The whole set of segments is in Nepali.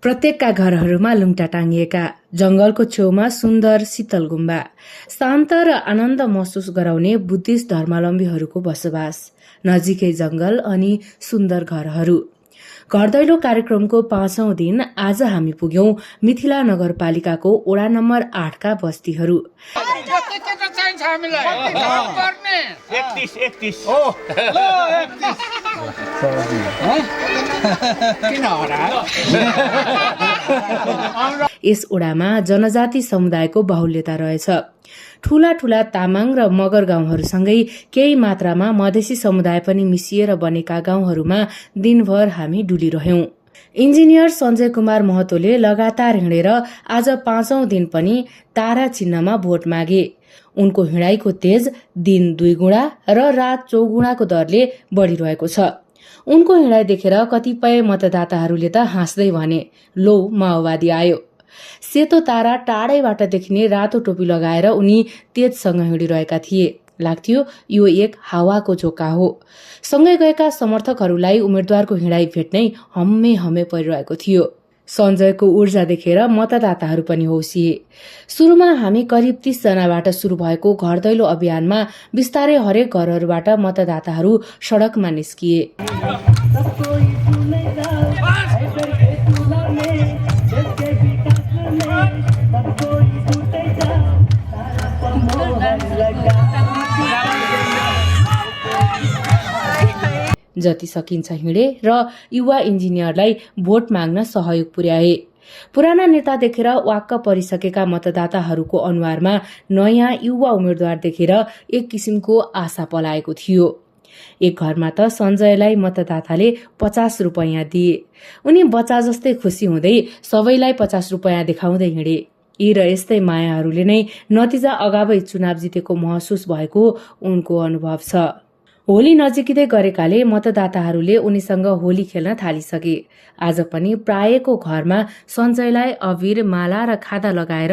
प्रत्येकका घरहरूमा लुङ्टा टाङ्गिएका, जंगलको छेउमा सुन्दर शीतल गुम्बा, शान्त र आनन्द महसुस गराउने बुद्धिस्ट धर्मावलम्बीहरूको बसोबास, नजिकै जंगल अनि सुन्दर घरहरू। घरदैलो कार्यक्रमको 5औं दिन आज हामी पुग्यौं मिथिला नगरपालिकाको वडा नम्बर 8 का बस्तीहरू। यस ओडामा जनजाति समुदायको बाहुल्यता रहेछ। ठूला ठूला तामाङ र मगर गाउँहरूसँगै केही मात्रामा मधेसी समुदाय पनि मिसिएर बनेका गाउँहरूमा दिनभर हामी डुलिरह्यौं। इन्जिनियर सञ्जय कुमार महतोले लगातार हिँडेर आज 5औं दिन पनि तारा चिन्हमा भोट मागे। उनको हिँडाइको तेज दिन 2 गुणा र रात 4 गुणाको दरले बढिरहेको छ। उनको हिँडाइ देखेर कतिपय मतदाताहरूले त हाँस्दै भने, लो माओवादी आयो। सेतो तारा टाढैबाट देखिने रातो टोपी लगाएर उनी तेजसँग हिँडिरहेका थिए। लाग्थ्यो यो एक हावाको झोका हो। सँगै गएका समर्थकहरूलाई उम्मेद्वारको हिँडाइ भेट्नै हम्मे हम्मे परिरहेको थियो। सञ्जयको ऊर्जा देखेर मतदाताहरू पनि हौसिए। सुरुमा हामी करिब 30 जनाबाट सुरु भएको घरदैलो अभियानमा बिस्तारै हरेक घरहरूबाट मतदाताहरू सडकमा निस्किए। जति सकिन्छ हिँडे र युवा इन्जिनियरलाई भोट माग्न सहयोग पुर्याए। पुराना नेता देखेर वाक्क परिसकेका मतदाताहरूको अनुहारमा नयाँ युवा उम्मेद्वार देखेर एक किसिमको आशा पलाएको थियो। एक घरमा त सञ्जयलाई मतदाताले 50 रुपैयाँ दिए। उनी बच्चा जस्तै खुसी हुँदै सबैलाई 50 रुपैयाँ देखाउँदै हिँडे। यी र यस्तै मायाहरूले नै नतिजा अगावै चुनाव जितेको महसुस भएको उनको अनुभव छ। होली नजिकिँदै गरेकाले मतदाताहरूले उनीसँग होली खेल्न थालिसके। आज पनि प्रायको घरमा सञ्जयलाई अबिर, माला र खादा लगाएर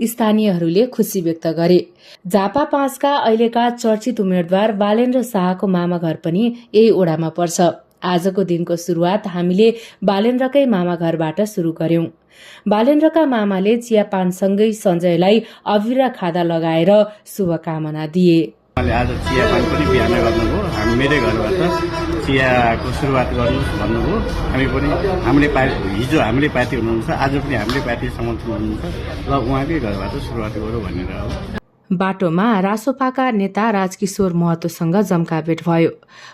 स्थानीयहरूले खुसी व्यक्त गरे। झापा 5 का अहिलेका चर्चित उम्मेद्वार बालेन्द्र शाहको मामा घर पनि यही ओडामा पर्छ। आजको दिनको सुरुवात हामीले बालेन्द्रकै मामा घरबाट सुरु गर्यौं। बालेन्द्रका मामाले चियापानसँगै सञ्जयलाई अबिर र खादा लगाएर शुभकामना दिए। आज चियापान पनि बिहान गर्नुभयो। हामी मेरै घरबाट चियाको सुरुवात गर्नु भन्नुभयो। हामी पनि हिजो हामीले पार्टी हुनुहुन्छ, आज पनि हामीले पार्टी समर्थन हुनुहुन्छ र उहाँकै घरबाट सुरुवात गरौँ भनेर हो। बाटोमा रासोपाका नेता राजकिशोर महतोसँग जम्का भेट भयो।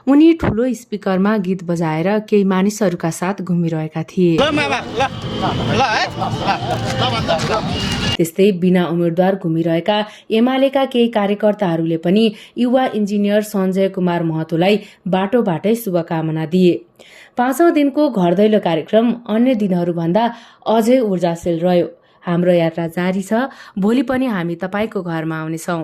उनी ठूलो स्पिकरमा गीत बजाएर केही मानिसहरूका साथ घुमिरहेका थिए। त्यस्तै बिना उम्मेद्वार घुमिरहेका एमालेका केही कार्यकर्ताहरूले पनि युवा इन्जिनियर सञ्जय कुमार महतोलाई बाटोबाटै शुभकामना दिए। 5औं दिनको घरदैलो कार्यक्रम अन्य दिनहरूभन्दा अझै ऊर्जाशील रह्यो। हाम्रो यात्रा जारी छ। भोलि पनि हामी तपाईको घरमा आउनेछौं।